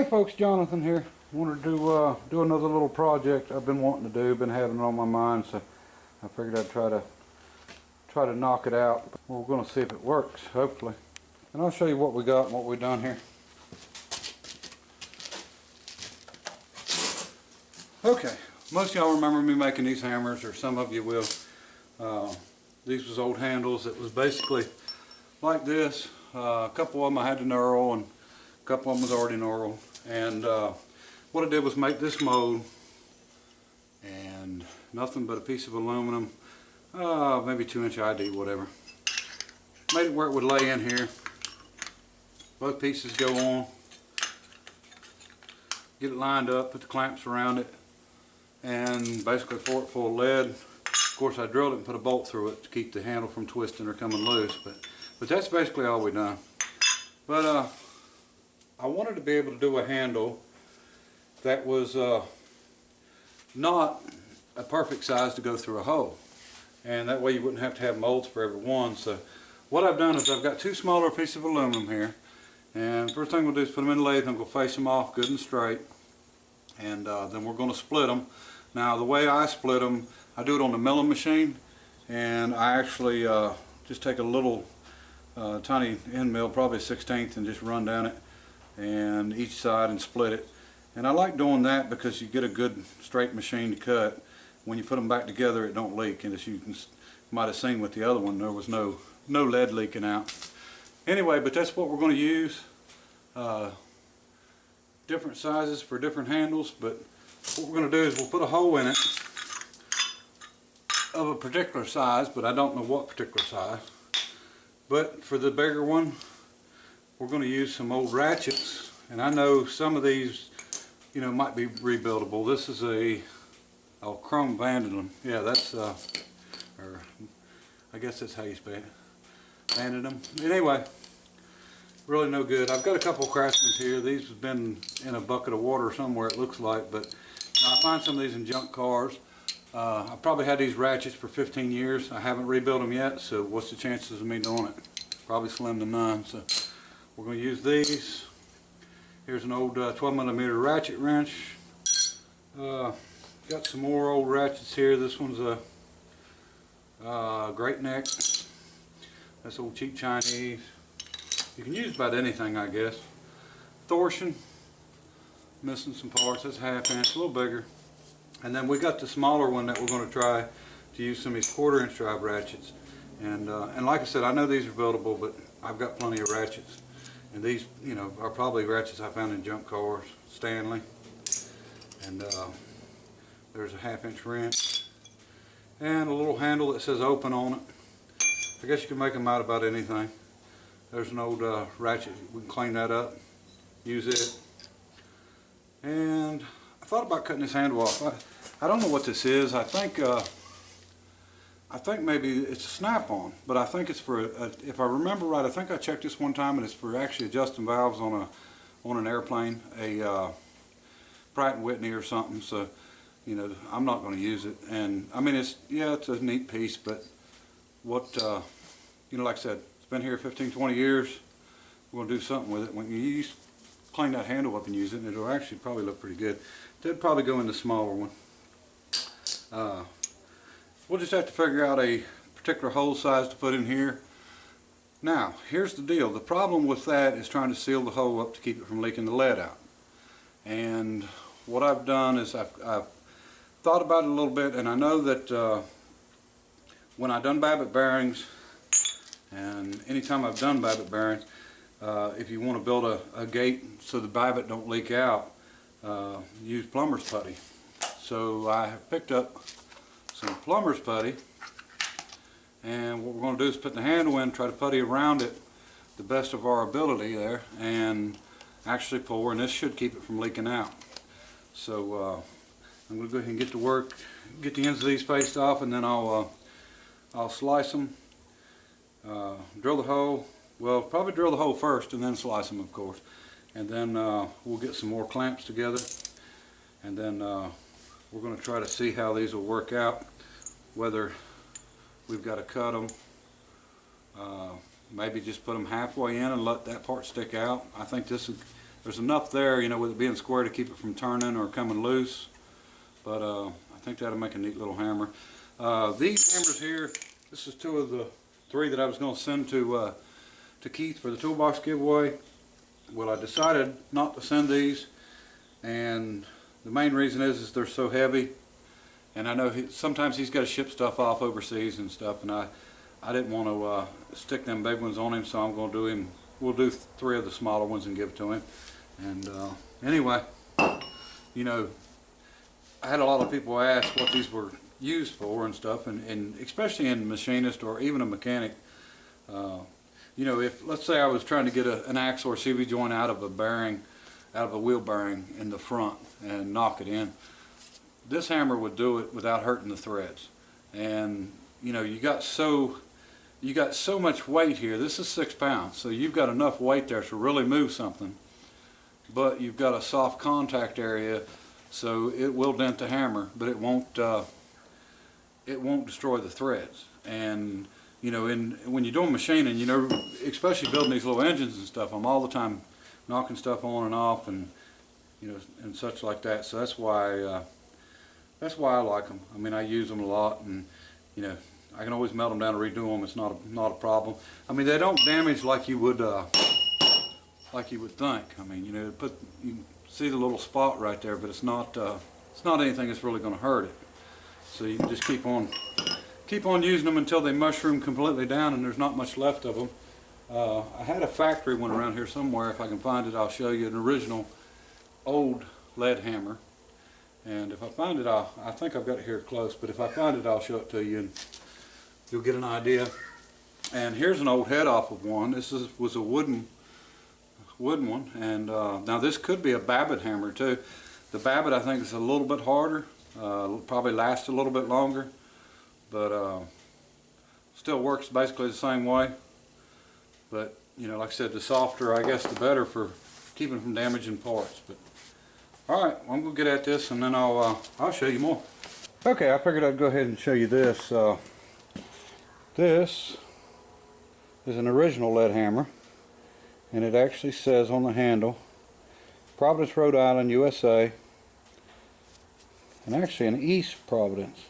Hey folks, Jonathan here. Wanted to do another little project I've been wanting to do, been having it on my mind, so I figured I'd try to knock it out. We're going to see if it works, hopefully. And I'll show you what we got and what we've done here. Okay, most of y'all remember me making these hammers, or some of you will. These was old handles. It was basically like this. A couple of them I had to knurl, and a couple of them was already knurled. And what I did was make this mold, and nothing but a piece of aluminum, maybe 2-inch ID, whatever. Made it where it would lay in here. Both pieces go on. Get it lined up, put the clamps around it, and basically for it full of lead. Of course, I drilled it and put a bolt through it to keep the handle from twisting or coming loose. But that's basically all we done. But I wanted to be able to do a handle that was not a perfect size to go through a hole, and that way you wouldn't have to have molds for every one. So what I've done is I've got two smaller pieces of aluminum here, and first thing we'll do is put them in the lathe, and I'm going to face them off good and straight, and then we're going to split them. Now the way I split them, I do it on the milling machine, and I actually just take a little tiny end mill, probably a 1/16, and just run down it and each side and split it. And I like doing that because you get a good straight machine to cut. When you put them back together, it don't leak, and as you might have seen with the other one, there was no lead leaking out. Anyway, but that's what we're going to use. Different sizes for different handles, but what we're going to do is we'll put a hole in it of a particular size, but I don't know what particular size. But for the bigger one, we're going to use some old ratchets, and I know some of these, you know, might be rebuildable. This is a chrome vandedum. Yeah, that's or I guess that's how you spell it, vandedum. Anyway, really no good. I've got a couple of Craftsmans here. These have been in a bucket of water somewhere, it looks like, but you know, I find some of these in junk cars. I've probably had these ratchets for 15 years. I haven't rebuilt them yet, so what's the chances of me doing it? Probably slim to none. So we're going to use these. Here's an old 12mm ratchet wrench. Got some more old ratchets here. This one's a great neck. That's old cheap Chinese. You can use about anything, I guess. Torsion. Missing some parts. That's 1/2 inch, a little bigger. And then we got the smaller one that we're going to try to use some of these 1/4 inch drive ratchets. And like I said, I know these are buildable, but I've got plenty of ratchets. And these, you know, are probably ratchets I found in junk cars. Stanley. And there's a 1/2 inch wrench. And a little handle that says open on it. I guess you can make them out about anything. There's an old ratchet. We can clean that up. Use it. And I thought about cutting this handle off. I don't know what this is. I think maybe it's a snap-on, but I think it's for if I remember right, I think I checked this one time, and it's for actually adjusting valves on an airplane, a Pratt & Whitney or something. So, you know, I'm not going to use it. And I mean, it's a neat piece, but what you know, like I said, it's been here 15-20 years. We're going to do something with it. When you clean that handle up and use it, and it'll actually probably look pretty good. It'd probably go in the smaller one. We'll just have to figure out a particular hole size to put in here. Now, here's the deal. The problem with that is trying to seal the hole up to keep it from leaking the lead out. And what I've done is I've thought about it a little bit, and I know that when I've done Babbitt bearings, and anytime I've done Babbitt bearings, if you want to build a gate so the Babbitt don't leak out, use plumber's putty. So I have picked up some plumber's putty, and what we're going to do is put the handle in, try to putty around it the best of our ability there, and actually pour, and this should keep it from leaking out. So I'm going to go ahead and get to work, get the ends of these spaced off, and then I'll slice them, drill the hole. Well, probably drill the hole first and then slice them, of course. And then we'll get some more clamps together, and then we're going to try to see how these will work out, whether we've got to cut them, maybe just put them halfway in and let that part stick out. I think this would, there's enough there, you know, with it being square to keep it from turning or coming loose. But I think that'll make a neat little hammer. These hammers here, this is 2 of the 3 that I was going to send to Keith for the toolbox giveaway. Well, I decided not to send these, and the main reason is they're so heavy, and I know sometimes he's got to ship stuff off overseas and stuff, and I didn't want to stick them big ones on him, so I'm going to do we'll do 3 of the smaller ones and give it to him. And anyway, you know, I had a lot of people ask what these were used for and stuff, and especially in machinist or even a mechanic. You know, if let's say I was trying to get an axle or CV joint out of a bearing, out of a wheel bearing in the front and knock it in, this hammer would do it without hurting the threads. And you know, you got so much weight here. This is 6 pounds, so you've got enough weight there to really move something, but you've got a soft contact area, so it will dent the hammer, but it won't destroy the threads. And you know, when you're doing machining, you know, especially building these little engines and stuff, I'm all the time knocking stuff on and off, and you know, and such like that. So that's why I like them. I mean, I use them a lot, and you know, I can always melt them down and redo them. It's not a problem. I mean, they don't damage like you would think. I mean, you know, you can see the little spot right there, but it's not anything that's really going to hurt it. So you can just keep on using them until they mushroom completely down and there's not much left of them. I had a factory one around here somewhere. If I can find it, I'll show you an original old lead hammer. And if I find it, I think I've got it here close, but if I find it, I'll show it to you and you'll get an idea. And here's an old head off of one. This was a wooden one, and now this could be a Babbitt hammer too. The Babbitt, I think, is a little bit harder. Probably lasts a little bit longer, but still works basically the same way. But you know, like I said, the softer, I guess, the better for keeping from damaging parts. But all right, well, I'm gonna get at this, and then I'll show you more. Okay, I figured I'd go ahead and show you this. This is an original lead hammer, and it actually says on the handle, Providence, Rhode Island, USA, and actually an East Providence.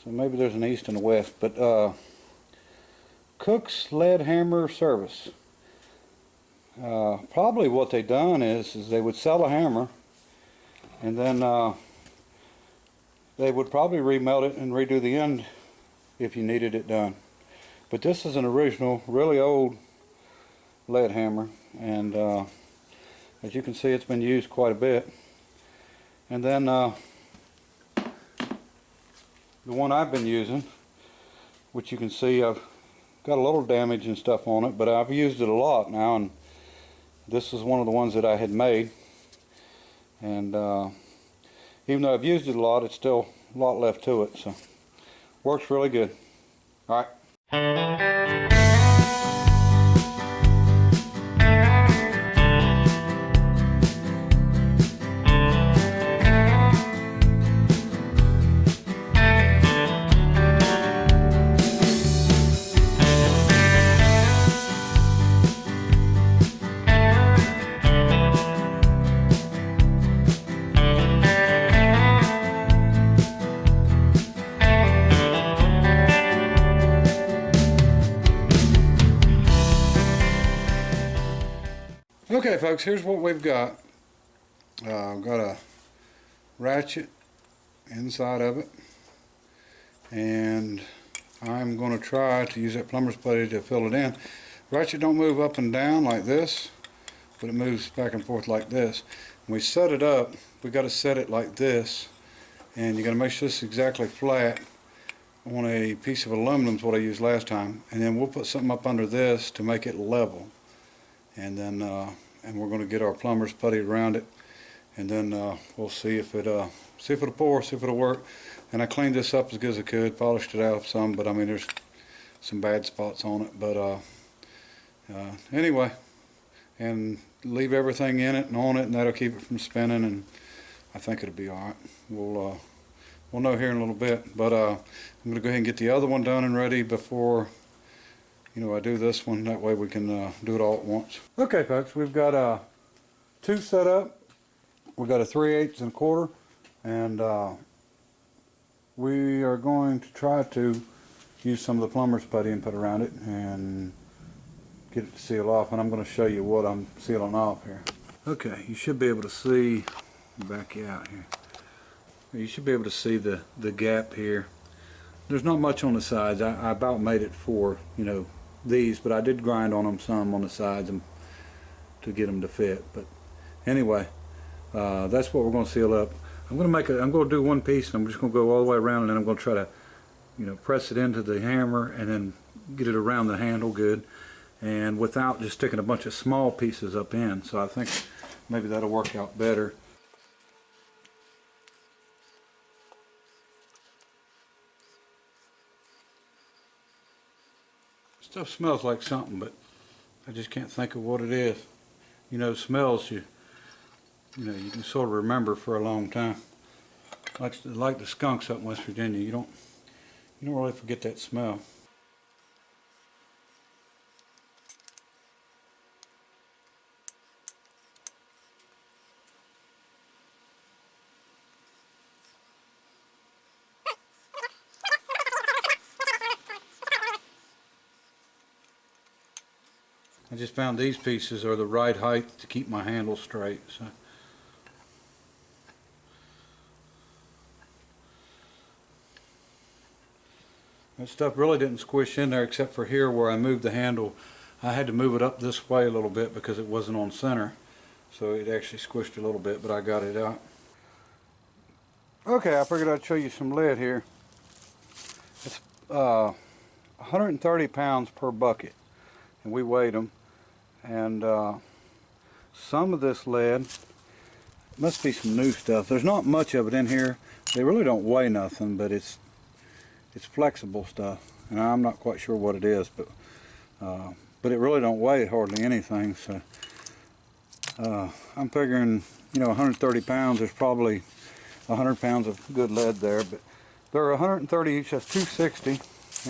So maybe there's an East and a West, but Cook's Lead Hammer Service. Probably what they done is they would sell a hammer, and then they would probably remelt it and redo the end if you needed it done. But this is an original, really old lead hammer, and as you can see, it's been used quite a bit. And then the one I've been using, which you can see I've got a little damage and stuff on it, but I've used it a lot now, and this is one of the ones that I had made. And even though I've used it a lot, it's still a lot left to it, so works really good. All right. Okay, folks, here's what we've got. I've got a ratchet inside of it, and I'm going to try to use that plumber's putty to fill it in. Ratchet don't move up and down like this, but it moves back and forth like this. When we set it up, we got to set it like this, and you got to make sure it's exactly flat on a piece of aluminum is what I used last time, and then we'll put something up under this to make it level. And then and we're going to get our plumber's putty around it, and then we'll see if it'll pour, see if it'll work. And I cleaned this up as good as I could, polished it out some, but I mean there's some bad spots on it. But anyway, and leave everything in it and on it, and that'll keep it from spinning, and I think it'll be all right. We'll know here in a little bit. But I'm going to go ahead and get the other one done and ready before I do this one. That way we can do it all at once. Okay, folks, we've got two set up. We got a 3/8 and a quarter, and we are going to try to use some of the plumber's putty and put around it and get it to seal off, and I'm going to show you what I'm sealing off here. Okay, you should be able to see, back you out here, you should be able to see the gap here. There's not much on the sides. I about made it for, you know, these, but I did grind on them some on the sides and to get them to fit. But anyway, that's what we're going to seal up. I'm going to do one piece, and I'm just going to go all the way around, and then I'm going to try to, you know, press it into the hammer and then get it around the handle good, and without just sticking a bunch of small pieces up in. So I think maybe that'll work out better. Stuff smells like something, but I just can't think of what it is. You know, smells you know, you can sort of remember for a long time. Like the skunks up in West Virginia, you don't really forget that smell. I just found these pieces are the right height to keep my handle straight. So. That stuff really didn't squish in there except for here where I moved the handle. I had to move it up this way a little bit because it wasn't on center. So it actually squished a little bit, but I got it out. Okay, I figured I'd show you some lead here. It's 130 pounds per bucket, and we weighed them. And some of this lead must be some new stuff. There's not much of it in here. They really don't weigh nothing, but it's flexible stuff, and I'm not quite sure what it is, but it really don't weigh hardly anything. So I'm figuring, you know, 130 pounds. There's probably 100 pounds of good lead there, but they're 130 each. That's 260,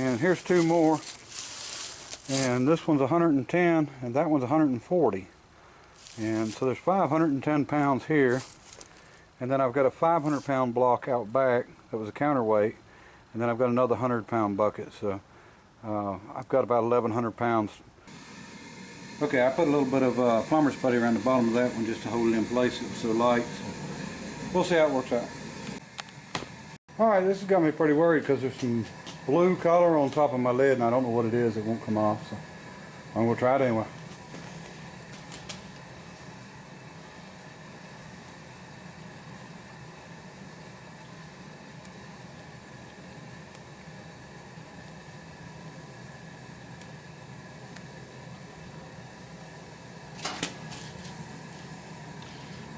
and here's two more. And this one's 110, and that one's 140. And so there's 510 pounds here. And then I've got a 500 pound block out back that was a counterweight. And then I've got another 100 pound bucket. So I've got about 1,100 pounds. Okay, I put a little bit of plumber's putty around the bottom of that one just to hold it in place. It was so light. So we'll see how it works out. Alright, this has got me pretty worried because there's some blue color on top of my lid, and I don't know what it is. It won't come off, so I'm going to try it anyway.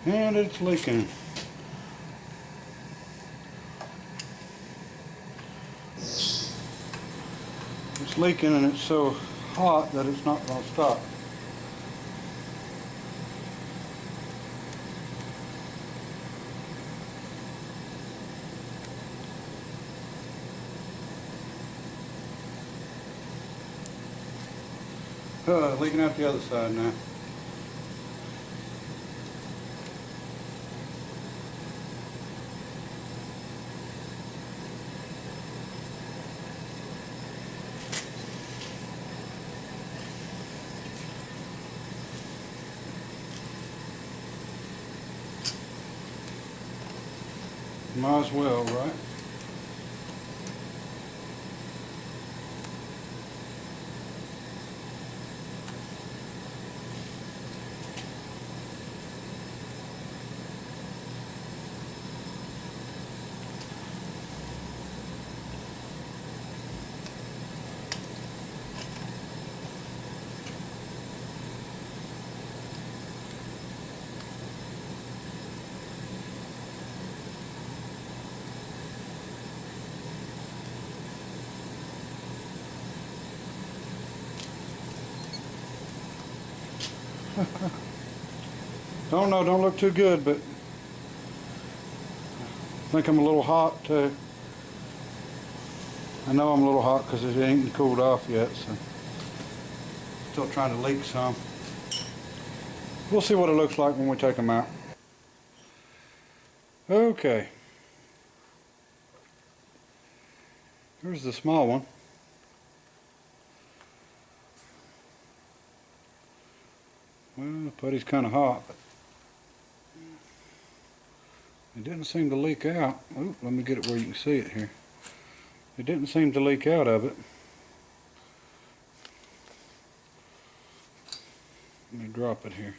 And it's leaking. It's leaking, and it's so hot that it's not going to stop. Leaking out the other side now. Might as well, right? Don't look too good, but I think I'm a little hot too. I know I'm a little hot because it ain't cooled off yet, so still trying to leak some. We'll see what it looks like when we take them out. Okay. Here's the small one. Well, the putty's kind of hot, but it didn't seem to leak out. Ooh, let me get it where you can see it here. It didn't seem to leak out of it. Let me drop it here.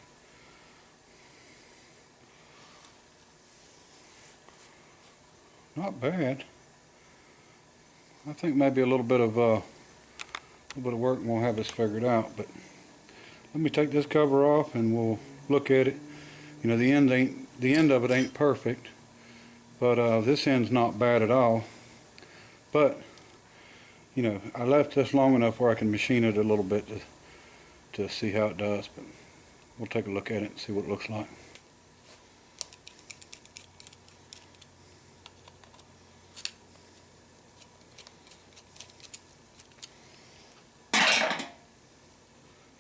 Not bad. I think maybe a little bit of work and we'll have this figured out. But let me take this cover off and we'll look at it. You know, the end of it ain't perfect, but this end's not bad at all. But you know, I left this long enough where I can machine it a little bit to see how it does. But we'll take a look at it and see what it looks like.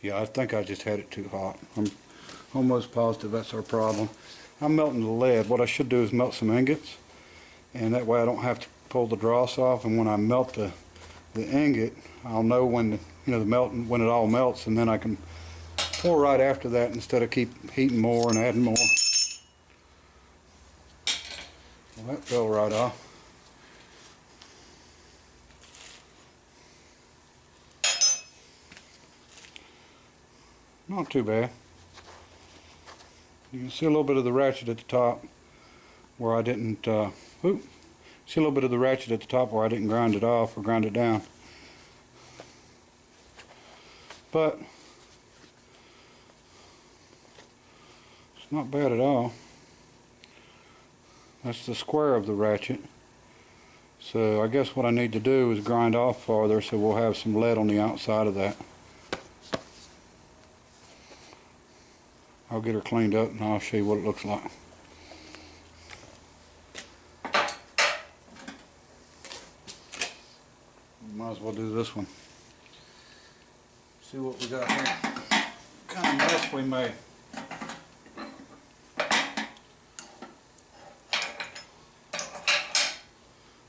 Yeah, I think I just had it too hot. I'm almost positive that's our problem. I'm melting the lead. What I should do is melt some ingots, and that way I don't have to pull the dross off. And when I melt the ingot, I'll know when when it all melts, and then I can pour right after that instead of keep heating more and adding more. Well, that fell right off. Not too bad. You can see a little bit of the ratchet at the top where I didn't, see a little bit of the ratchet at the top where I didn't grind it off or grind it down. But it's not bad at all. That's the square of the ratchet. So I guess what I need to do is grind off farther so we'll have some lead on the outside of that. I'll get her cleaned up and I'll show you what it looks like. Might as well do this one. See what we got here. What kind of mess we made.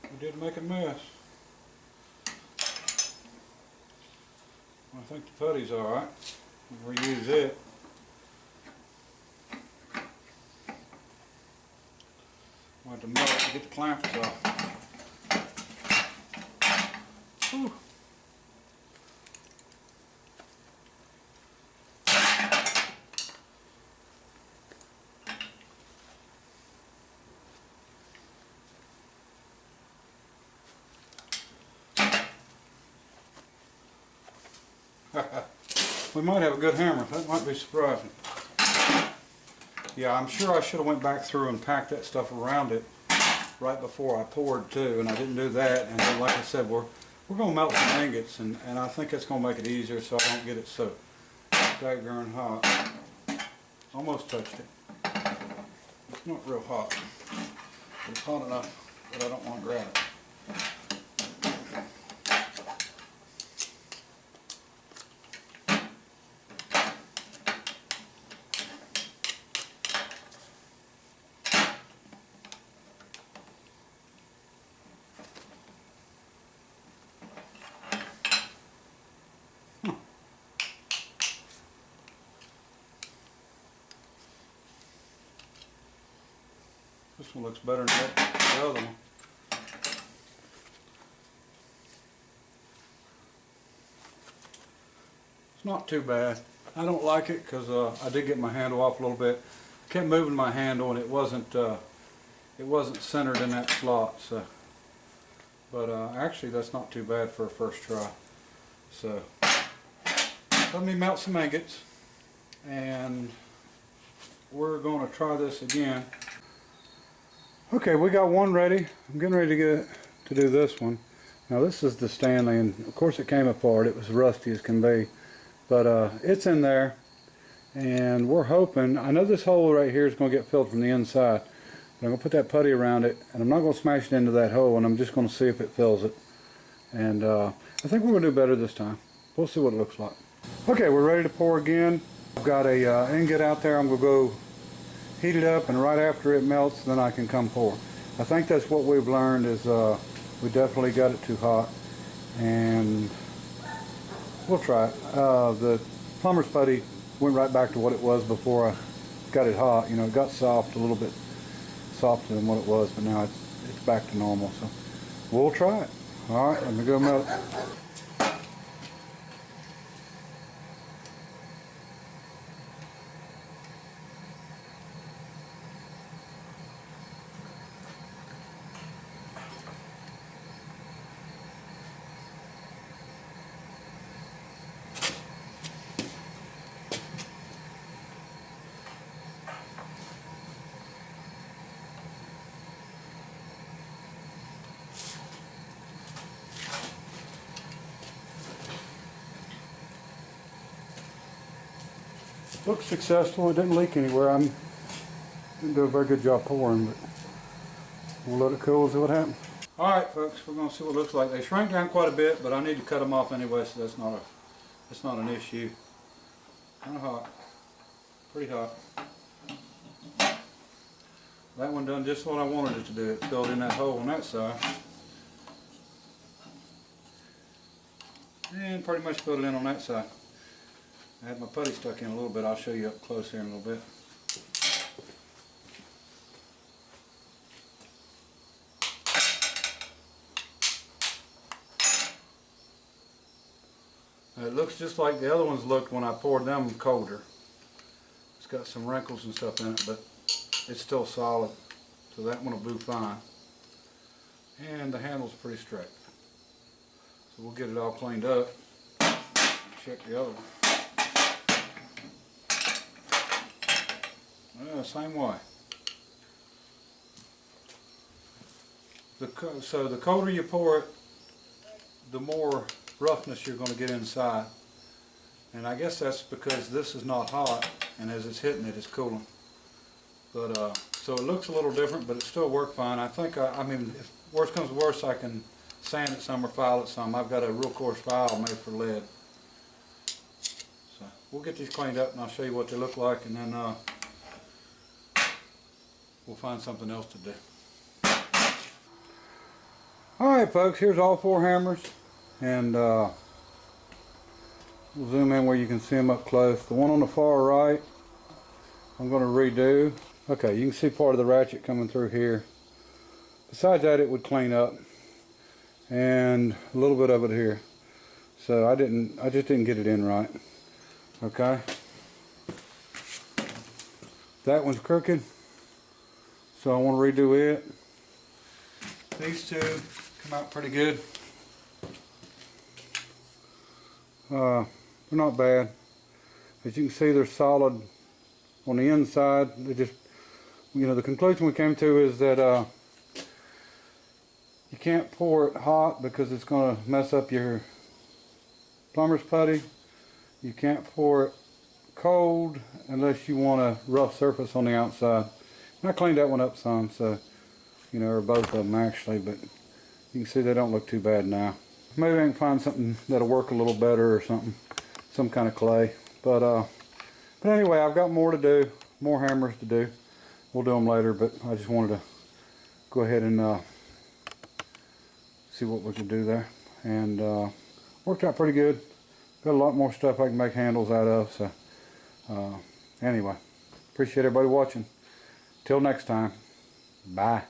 We did make a mess. I think the putty's alright. We'll reuse it. We'll have to melt it to get the clamps off. Whew. We might have a good hammer. That might be surprising. Yeah, I'm sure I should have went back through and packed that stuff around it right before I poured too, and I didn't do that. And then, like I said, we're going to melt some ingots, and I think it's going to make it easier so I don't get it so daggone hot. Almost touched it. It's not real hot. It's hot enough that I don't want to grab it. This one looks better than the other one. It's not too bad. I don't like it because I did get my handle off a little bit. I kept moving my handle and it wasn't centered in that slot. So, but actually that's not too bad for a first try. So let me melt some ingots and we're going to try this again. Okay, we got one ready. I'm getting ready to do this one. Now this is the Stanley, and of course it came apart. It was rusty as can be, but it's in there, and we're hoping. I know this hole right here is going to get filled from the inside, but I'm going to put that putty around it, and I'm not going to smash it into that hole, and I'm just going to see if it fills it. And I think we're going to do better this time. We'll see what it looks like. Okay, we're ready to pour again. I've got a ingot out there. I'm going to go heat it up, and right after it melts, then I can come pour. I think that's what we've learned is we definitely got it too hot, and we'll try it. The plumber's putty went right back to what it was before I got it hot. You know, it got soft, a little bit softer than what it was, but now it's back to normal. So we'll try it. All right, let me go melt it. Looks successful. It didn't leak anywhere. I didn't do a very good job pouring, but we'll let it cool and see what happens. All right, folks, we're going to see what it looks like. They shrank down quite a bit, but I need to cut them off anyway, so that's not an issue. Kind of hot, pretty hot. That one done just what I wanted it to do. It filled in that hole on that side, and pretty much filled it in on that side. I had my putty stuck in a little bit. I'll show you up close here in a little bit. It looks just like the other ones looked when I poured them colder. It's got some wrinkles and stuff in it, but it's still solid. So that one will do fine. And the handle's pretty straight. So we'll get it all cleaned up. Check the other one. Same way. So the colder you pour it, the more roughness you're going to get inside. And I guess that's because this is not hot, and as it's hitting it, it's cooling. But so it looks a little different, but it still worked fine. I think, I mean, if worst comes to worst, I can sand it some or file it some. I've got a real coarse file made for lead. So we'll get these cleaned up, and I'll show you what they look like, and then we'll find something else to do. Alright folks, here's all 4 hammers, and we'll zoom in where you can see them up close. The one on the far right I'm going to redo. Okay, you can see part of the ratchet coming through here. Besides that, it would clean up, and a little bit of it here. So I just didn't get it in right. Okay, that one's crooked, so I want to redo it. These two come out pretty good. They're not bad. As you can see, they're solid on the inside. They just, you know, the conclusion we came to is that you can't pour it hot because it's going to mess up your plumber's putty. You can't pour it cold unless you want a rough surface on the outside. And I cleaned that one up some, so, you know, or both of them actually, but you can see they don't look too bad now. Maybe I can find something that'll work a little better or something, some kind of clay. But anyway, I've got more to do, more hammers to do. We'll do them later, but I just wanted to go ahead and see what we can do there. And worked out pretty good. Got a lot more stuff I can make handles out of. So anyway, appreciate everybody watching. Till next time, bye.